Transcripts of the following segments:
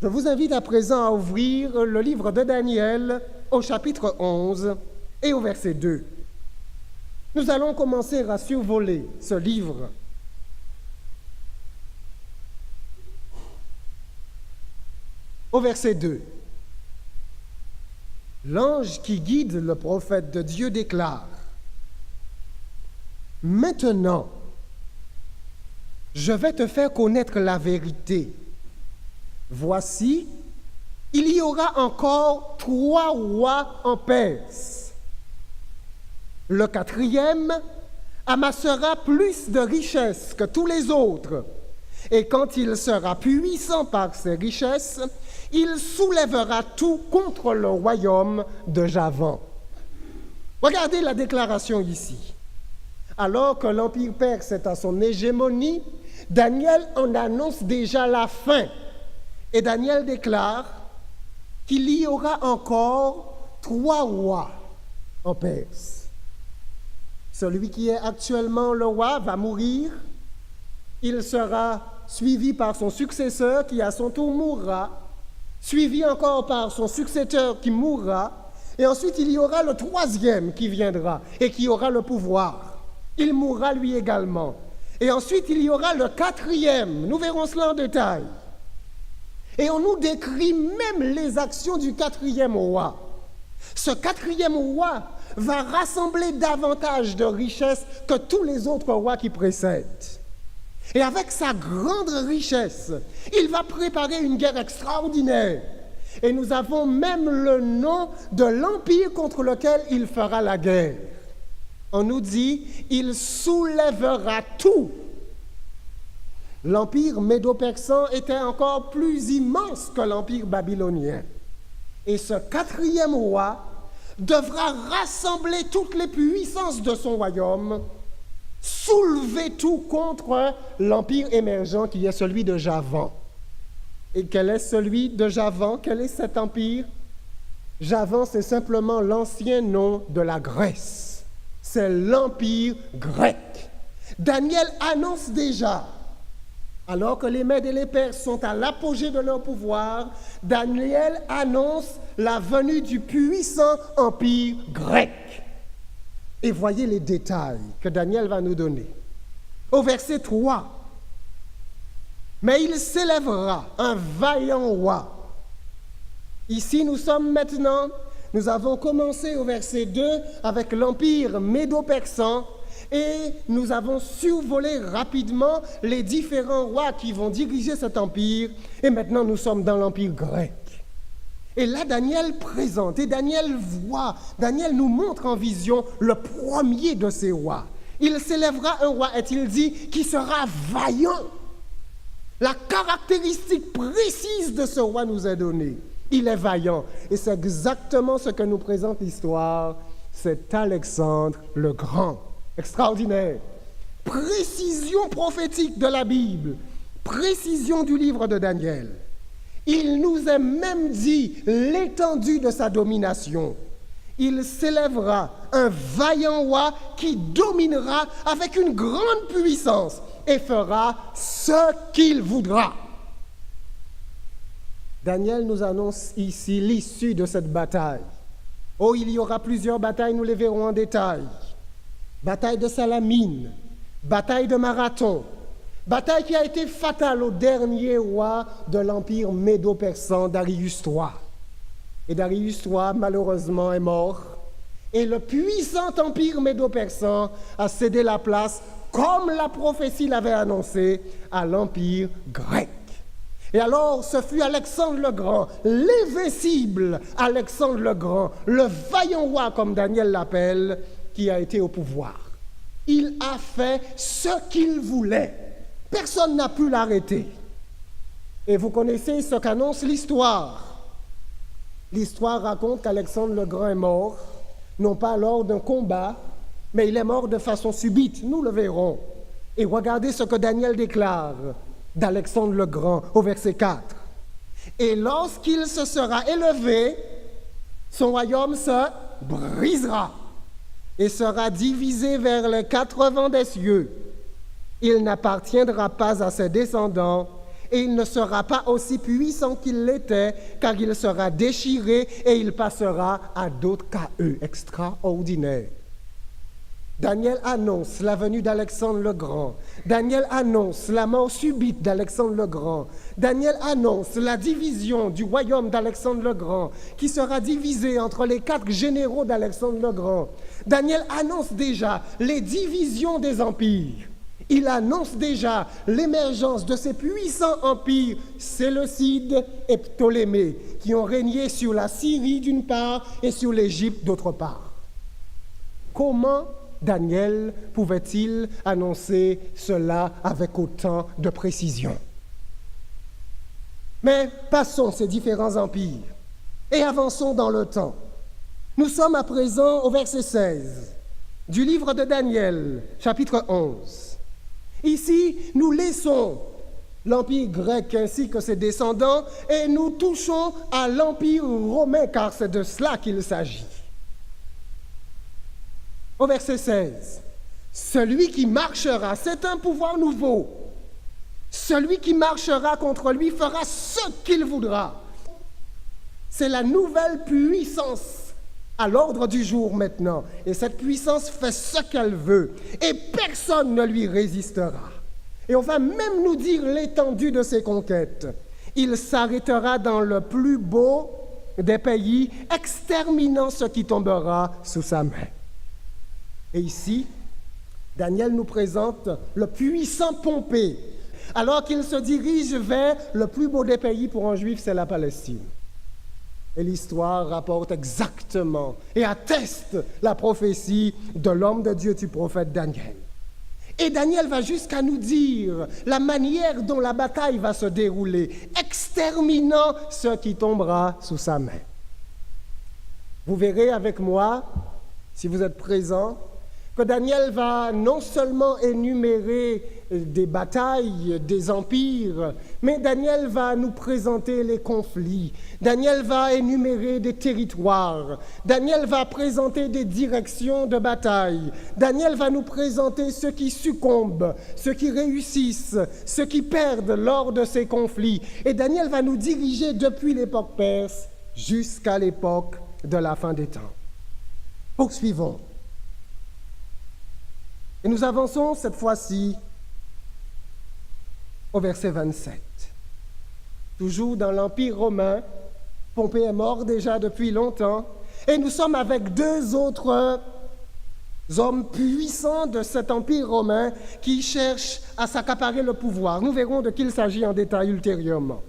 Je vous invite à présent à ouvrir le livre de Daniel au chapitre 11 et au verset 2. Nous allons commencer à survoler ce livre. Au verset 2, l'ange qui guide le prophète de Dieu déclare : « Maintenant, je vais te faire connaître la vérité. Voici, il y aura encore 3 rois en Perse. Le 4e amassera plus de richesses que tous les autres, et quand il sera puissant par ses richesses, il soulèvera tout contre le royaume de Javan. » Regardez la déclaration ici. Alors que l'Empire perse est à son hégémonie, Daniel en annonce déjà la fin. Et Daniel déclare qu'il y aura encore 3 rois en Perse. Celui qui est actuellement le roi va mourir. Il sera suivi par son successeur qui à son tour mourra, suivi encore par son successeur qui mourra, et ensuite il y aura le 3e qui viendra et qui aura le pouvoir. Il mourra lui également. Et ensuite il y aura le 4e. Nous verrons cela en détail. Et on nous décrit même les actions du 4e roi. Ce 4e roi va rassembler davantage de richesses que tous les autres rois qui précèdent. Et avec sa grande richesse, il va préparer une guerre extraordinaire. Et nous avons même le nom de l'empire contre lequel il fera la guerre. On nous dit, il soulèvera tout. L'empire médo-persan était encore plus immense que l'empire babylonien. Et ce 4e roi devra rassembler toutes les puissances de son royaume, soulever tout contre l'empire émergent qui est celui de Javan. Et quel est celui de Javan? Quel est cet empire? Javan, c'est simplement l'ancien nom de la Grèce. C'est l'empire grec. Daniel annonce déjà, alors que les Mèdes et les Perses sont à l'apogée de leur pouvoir, Daniel annonce la venue du puissant empire grec. Et voyez les détails que Daniel va nous donner. Au verset 3, « Mais il s'élèvera un vaillant roi. » Ici, nous avons commencé au verset 2 avec l'empire médo-persan, et nous avons survolé rapidement les différents rois qui vont diriger cet empire. Et maintenant, nous sommes dans l'empire grec. Et là, Daniel présente, et Daniel voit, Daniel nous montre en vision le premier de ces rois. Il s'élèvera un roi, est-il dit, qui sera vaillant. La caractéristique précise de ce roi nous est donnée. Il est vaillant. Et c'est exactement ce que nous présente l'histoire. C'est Alexandre le Grand. Extraordinaire. Précision prophétique de la Bible, précision du livre de Daniel. Il nous est même dit l'étendue de sa domination. Il s'élèvera un vaillant roi qui dominera avec une grande puissance et fera ce qu'il voudra. Daniel nous annonce ici l'issue de cette bataille. Oh, il y aura plusieurs batailles, nous les verrons en détail. Bataille de Salamine, bataille de Marathon, bataille qui a été fatale au dernier roi de l'empire médo-persan, Darius III. Et Darius III, malheureusement, est mort. Et le puissant empire médo-persan a cédé la place, comme la prophétie l'avait annoncé, à l'empire grec. Et alors, ce fut Alexandre le Grand, l'invincible Alexandre le Grand, le vaillant roi, comme Daniel l'appelle, qui a été au pouvoir. Il a fait ce qu'il voulait. Personne n'a pu l'arrêter. Et vous connaissez ce qu'annonce l'histoire. L'histoire raconte qu'Alexandre le Grand est mort, non pas lors d'un combat, mais il est mort de façon subite, nous le verrons. Et regardez ce que Daniel déclare d'Alexandre le Grand au verset 4. Et lorsqu'il se sera élevé, son royaume se brisera et sera divisé vers les 4 vents des cieux. Il n'appartiendra pas à ses descendants et il ne sera pas aussi puissant qu'il l'était, car il sera déchiré et il passera à d'autres qu'à eux. Extraordinaire. Daniel annonce la venue d'Alexandre le Grand. Daniel annonce la mort subite d'Alexandre le Grand. Daniel annonce la division du royaume d'Alexandre le Grand, qui sera divisé entre les 4 généraux d'Alexandre le Grand. Daniel annonce déjà les divisions des empires. Il annonce déjà l'émergence de ces puissants empires séleucides et ptolémées qui ont régné sur la Syrie d'une part et sur l'Égypte d'autre part. Comment Daniel pouvait-il annoncer cela avec autant de précision? Mais passons ces différents empires et avançons dans le temps. Nous sommes à présent au verset 16 du livre de Daniel, chapitre 11. Ici, nous laissons l'Empire grec ainsi que ses descendants et nous touchons à l'Empire romain, car c'est de cela qu'il s'agit. Au verset 16, celui qui marchera, c'est un pouvoir nouveau. Celui qui marchera contre lui fera ce qu'il voudra. C'est la nouvelle puissance à l'ordre du jour maintenant. Et cette puissance fait ce qu'elle veut. Et personne ne lui résistera. Et on va même nous dire l'étendue de ses conquêtes. Il s'arrêtera dans le plus beau des pays, exterminant ce qui tombera sous sa main. Et ici, Daniel nous présente le puissant Pompée, alors qu'il se dirige vers le plus beau des pays pour un juif, c'est la Palestine. Et l'histoire rapporte exactement et atteste la prophétie de l'homme de Dieu, du prophète Daniel. Et Daniel va jusqu'à nous dire la manière dont la bataille va se dérouler, exterminant ce qui tombera sous sa main. Vous verrez avec moi, si vous êtes présents, que Daniel va non seulement énumérer des batailles, des empires, mais Daniel va nous présenter les conflits. Daniel va énumérer des territoires. Daniel va présenter des directions de bataille. Daniel va nous présenter ceux qui succombent, ceux qui réussissent, ceux qui perdent lors de ces conflits. Et Daniel va nous diriger depuis l'époque perse jusqu'à l'époque de la fin des temps. Poursuivons. Et nous avançons cette fois-ci au verset 27. Toujours dans l'Empire romain, Pompée est mort déjà depuis longtemps, et nous sommes avec 2 autres hommes puissants de cet Empire romain qui cherchent à s'accaparer le pouvoir. Nous verrons de qui il s'agit en détail ultérieurement.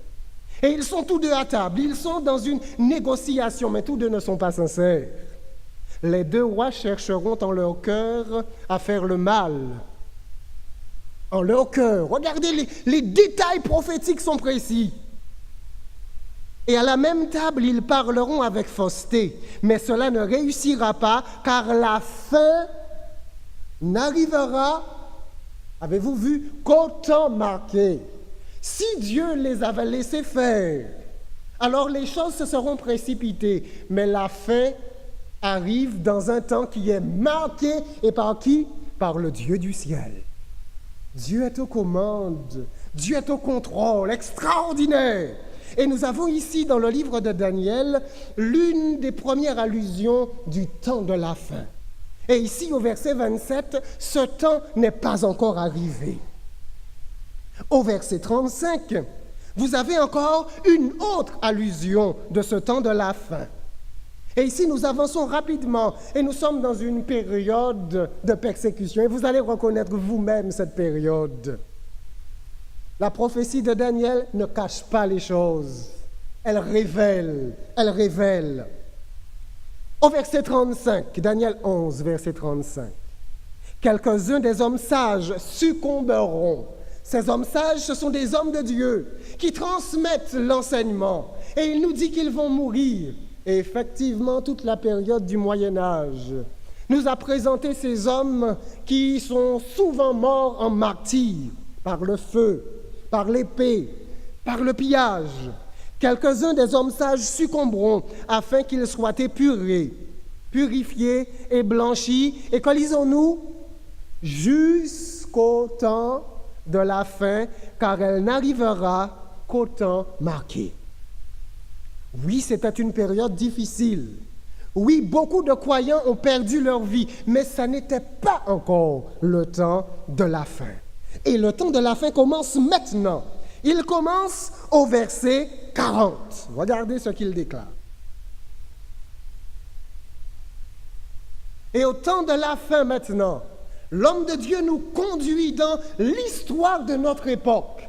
Et ils sont tous 2 à table, ils sont dans une négociation, mais tous 2 ne sont pas sincères. Les 2 rois chercheront en leur cœur à faire le mal. En leur cœur. Regardez, les détails prophétiques sont précis. Et à la même table, ils parleront avec fausseté. Mais cela ne réussira pas, car la fin n'arrivera, avez-vous vu, qu'au temps marqué. Si Dieu les avait laissés faire, alors les choses se seront précipitées. Mais la fin arrive dans un temps qui est marqué, et par qui? Par le Dieu du ciel. Dieu est aux commandes, Dieu est au contrôle, extraordinaire. Et nous avons ici dans le livre de Daniel l'une des premières allusions du temps de la fin. Et ici au verset 27, ce temps n'est pas encore arrivé. Au verset 35, vous avez encore une autre allusion de ce temps de la fin. Et ici, nous avançons rapidement et nous sommes dans une période de persécution. Et vous allez reconnaître vous-même cette période. La prophétie de Daniel ne cache pas les choses. Elle révèle, elle révèle. Au verset 35, Daniel 11, verset 35. Quelques-uns des hommes sages succomberont. Ces hommes sages, ce sont des hommes de Dieu qui transmettent l'enseignement. Et il nous dit qu'ils vont mourir. Et effectivement, toute la période du Moyen-Âge nous a présenté ces hommes qui sont souvent morts en martyrs, par le feu, par l'épée, par le pillage. Quelques-uns des hommes sages succomberont afin qu'ils soient épurés, purifiés et blanchis. Et que lisons-nous? Jusqu'au temps de la fin, car elle n'arrivera qu'au temps marqué. Oui, c'était une période difficile. Oui, beaucoup de croyants ont perdu leur vie, mais ça n'était pas encore le temps de la fin. Et le temps de la fin commence maintenant. Il commence au verset 40. Regardez ce qu'il déclare. Et au temps de la fin maintenant, l'homme de Dieu nous conduit dans l'histoire de notre époque,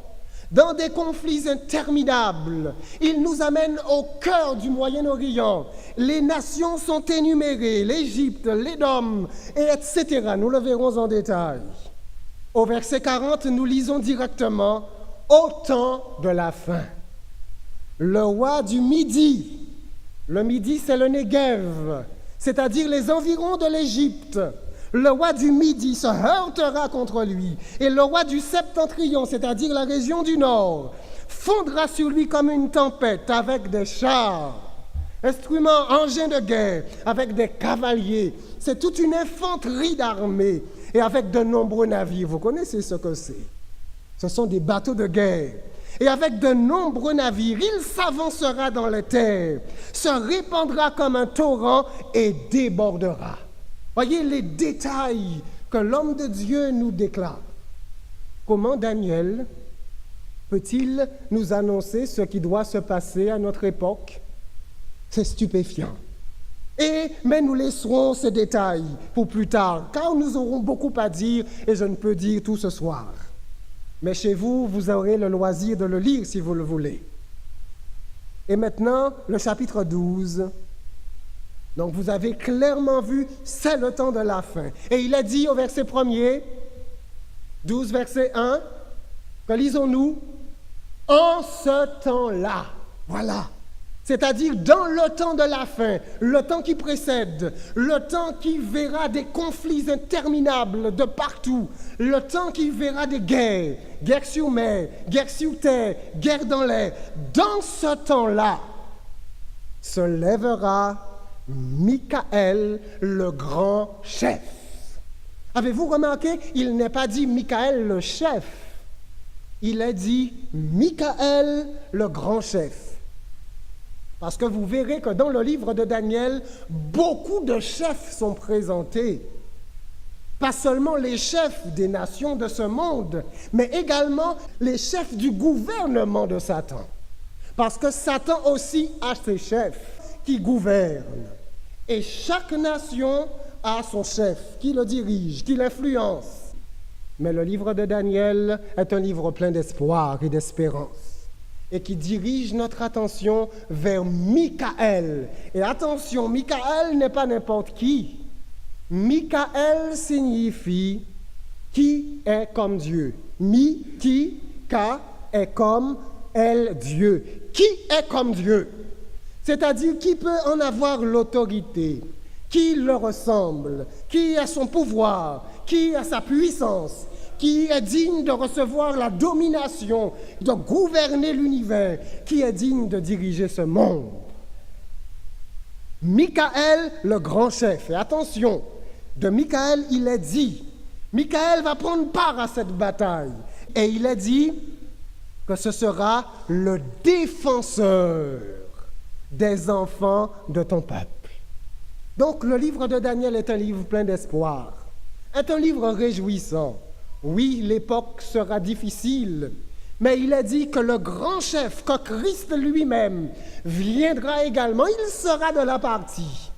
dans des conflits interminables. Il nous amène au cœur du Moyen-Orient. Les nations sont énumérées, l'Égypte, l'Édom, et etc. Nous le verrons en détail. Au verset 40, nous lisons directement « Au temps de la fin ». Le roi du Midi, le Midi c'est le Négev, c'est-à-dire les environs de l'Égypte. Le roi du Midi se heurtera contre lui, et le roi du Septentrion, c'est-à-dire la région du Nord, fondra sur lui comme une tempête avec des chars, instruments, engins de guerre, avec des cavaliers. C'est toute une infanterie d'armée, et avec de nombreux navires. Vous connaissez ce que c'est? Ce sont des bateaux de guerre. Et avec de nombreux navires, il s'avancera dans les terres, se répandra comme un torrent et débordera. Voyez les détails que l'homme de Dieu nous déclare. Comment Daniel peut-il nous annoncer ce qui doit se passer à notre époque? C'est stupéfiant. Mais nous laisserons ces détails pour plus tard, car nous aurons beaucoup à dire et je ne peux dire tout ce soir. Mais chez vous, vous aurez le loisir de le lire si vous le voulez. Et maintenant, le chapitre 12. Donc vous avez clairement vu, c'est le temps de la fin. Et il a dit au verset 1er, 12 verset 1, que lisons-nous? En ce temps-là, voilà. C'est-à-dire dans le temps de la fin, le temps qui précède, le temps qui verra des conflits interminables de partout, le temps qui verra des guerres, guerre sur mer, guerre sur terre, guerre dans l'air. Dans ce temps-là, se lèvera Michaël, le grand chef. Avez-vous remarqué, il n'est pas dit Michaël le chef, il est dit Michaël, le grand chef. Parce que vous verrez que dans le livre de Daniel, beaucoup de chefs sont présentés. Pas seulement les chefs des nations de ce monde, mais également les chefs du gouvernement de Satan. Parce que Satan aussi a ses chefs qui gouvernent. Et chaque nation a son chef qui le dirige, qui l'influence. Mais le livre de Daniel est un livre plein d'espoir et d'espérance, et qui dirige notre attention vers Michaël. Et attention, Michaël n'est pas n'importe qui. Michaël signifie qui est comme Dieu. Mi, qui, ka est comme elle, Dieu. Qui est comme Dieu? C'est-à-dire qui peut en avoir l'autorité, qui le ressemble, qui a son pouvoir, qui a sa puissance, qui est digne de recevoir la domination, de gouverner l'univers, qui est digne de diriger ce monde. Michaël, le grand chef. Et attention, de Michaël, il est dit, Michaël va prendre part à cette bataille. Et il est dit que ce sera le défenseur des enfants de ton peuple. Donc le livre de Daniel est un livre plein d'espoir, est un livre réjouissant. Oui, l'époque sera difficile, mais il a dit que le grand chef, que Christ lui-même, viendra également. Il sera de la partie,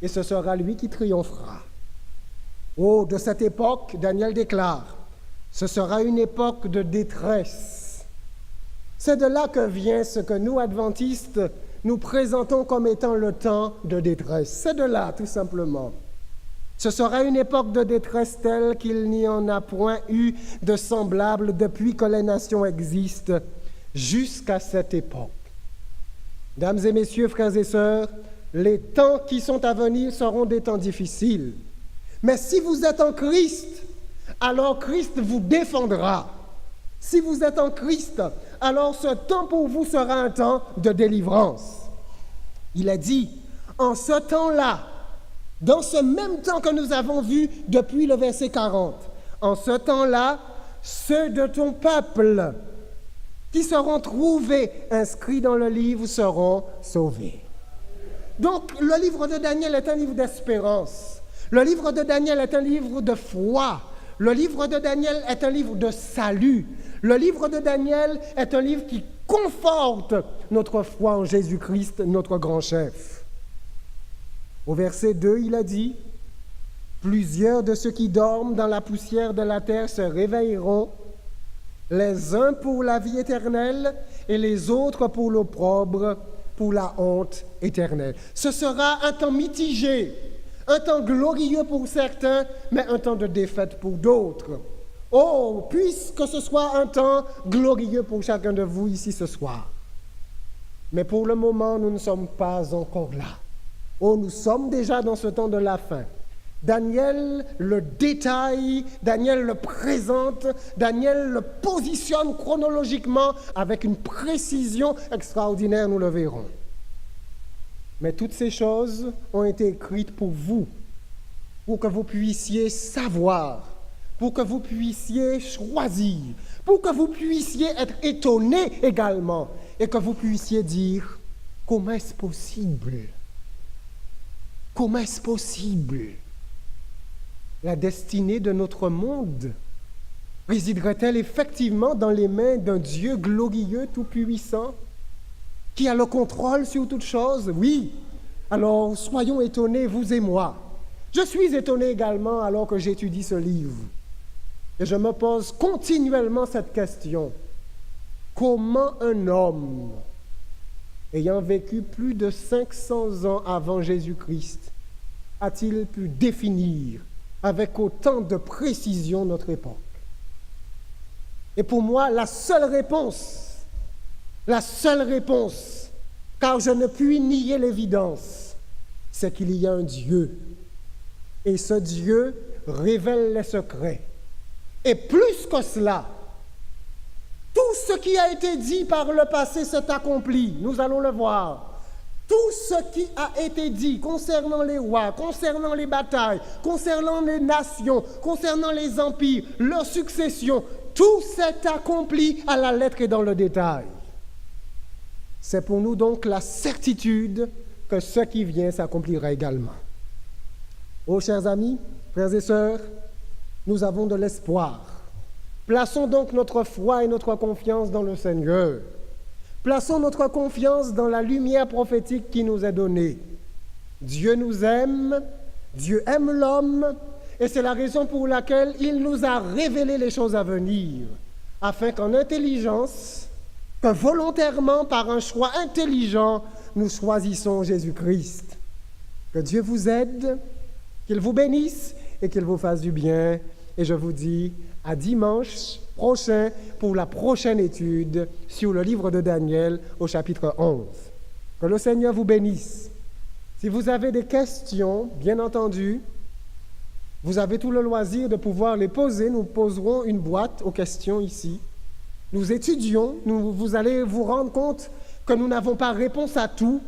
et ce sera lui qui triomphera. Oh, de cette époque, Daniel déclare, ce sera une époque de détresse. C'est de là que vient ce que nous, adventistes, nous présentons comme étant le temps de détresse. C'est de là, tout simplement. Ce sera une époque de détresse telle qu'il n'y en a point eu de semblable depuis que les nations existent jusqu'à cette époque. Mesdames et messieurs, frères et sœurs, les temps qui sont à venir seront des temps difficiles. Mais si vous êtes en Christ, alors Christ vous défendra. Si vous êtes en Christ, alors ce temps pour vous sera un temps de délivrance. Il a dit, en ce temps-là, dans ce même temps que nous avons vu depuis le verset 40, en ce temps-là, ceux de ton peuple qui seront trouvés inscrits dans le livre seront sauvés. Donc, le livre de Daniel est un livre d'espérance. Le livre de Daniel est un livre de foi. Le livre de Daniel est un livre de salut. Le livre de Daniel est un livre qui conforte notre foi en Jésus-Christ, notre grand chef. Au verset 2, il a dit, « Plusieurs de ceux qui dorment dans la poussière de la terre se réveilleront, les uns pour la vie éternelle et les autres pour l'opprobre, pour la honte éternelle. » Ce sera un temps mitigé, un temps glorieux pour certains, mais un temps de défaite pour d'autres. Oh, puisque ce soit un temps glorieux pour chacun de vous ici ce soir. Mais pour le moment, nous ne sommes pas encore là. Oh, nous sommes déjà dans ce temps de la fin. Daniel le détaille, Daniel le présente, Daniel le positionne chronologiquement avec une précision extraordinaire, nous le verrons. Mais toutes ces choses ont été écrites pour vous, pour que vous puissiez savoir, pour que vous puissiez choisir, pour que vous puissiez être étonné également, et que vous puissiez dire, comment est-ce possible? Comment est-ce possible? La destinée de notre monde résiderait-elle effectivement dans les mains d'un Dieu glorieux, tout-puissant, qui a le contrôle sur toutes choses? Oui. Alors, soyons étonnés, vous et moi. Je suis étonné également alors que j'étudie ce livre. Et je me pose continuellement cette question. Comment un homme, ayant vécu plus de 500 ans avant Jésus-Christ, a-t-il pu définir avec autant de précision notre époque? Et pour moi, la seule réponse, car je ne puis nier l'évidence, c'est qu'il y a un Dieu. Et ce Dieu révèle les secrets. Et plus que cela, tout ce qui a été dit par le passé s'est accompli. Nous allons le voir. Tout ce qui a été dit concernant les rois, concernant les batailles, concernant les nations, concernant les empires, leur succession, tout s'est accompli à la lettre et dans le détail. C'est pour nous donc la certitude que ce qui vient s'accomplira également. Oh, chers amis, frères et sœurs, nous avons de l'espoir. Plaçons donc notre foi et notre confiance dans le Seigneur. Plaçons notre confiance dans la lumière prophétique qui nous est donnée. Dieu nous aime, Dieu aime l'homme, et c'est la raison pour laquelle il nous a révélé les choses à venir, afin qu'en intelligence, que volontairement, par un choix intelligent, nous choisissons Jésus-Christ. Que Dieu vous aide, qu'il vous bénisse et qu'il vous fasse du bien. Et je vous dis à dimanche prochain pour la prochaine étude sur le livre de Daniel au chapitre 11. Que le Seigneur vous bénisse. Si vous avez des questions, bien entendu, vous avez tout le loisir de pouvoir les poser. Nous poserons une boîte aux questions ici. Nous étudions, vous allez vous rendre compte que nous n'avons pas réponse à tout.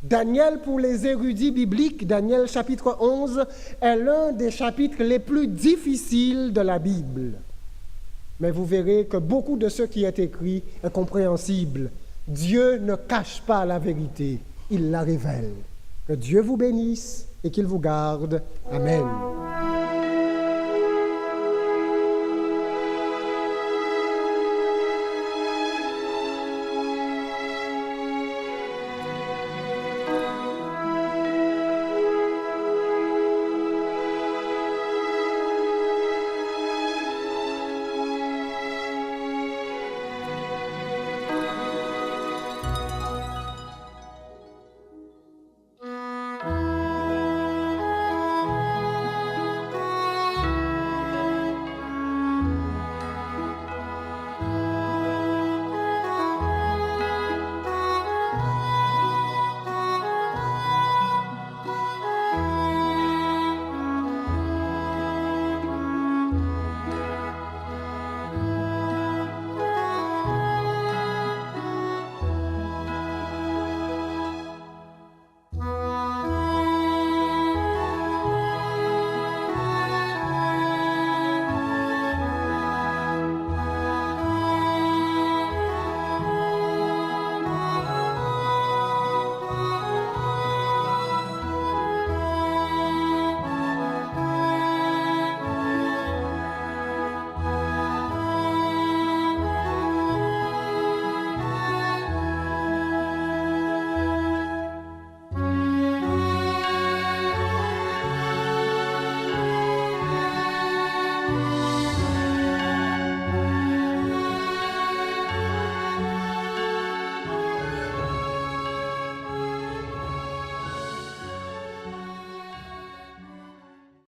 Daniel, pour les érudits bibliques, Daniel chapitre 11 est l'un des chapitres les plus difficiles de la Bible. Mais vous verrez que beaucoup de ce qui est écrit est compréhensible. Dieu ne cache pas la vérité, il la révèle. Que Dieu vous bénisse et qu'il vous garde. Amen.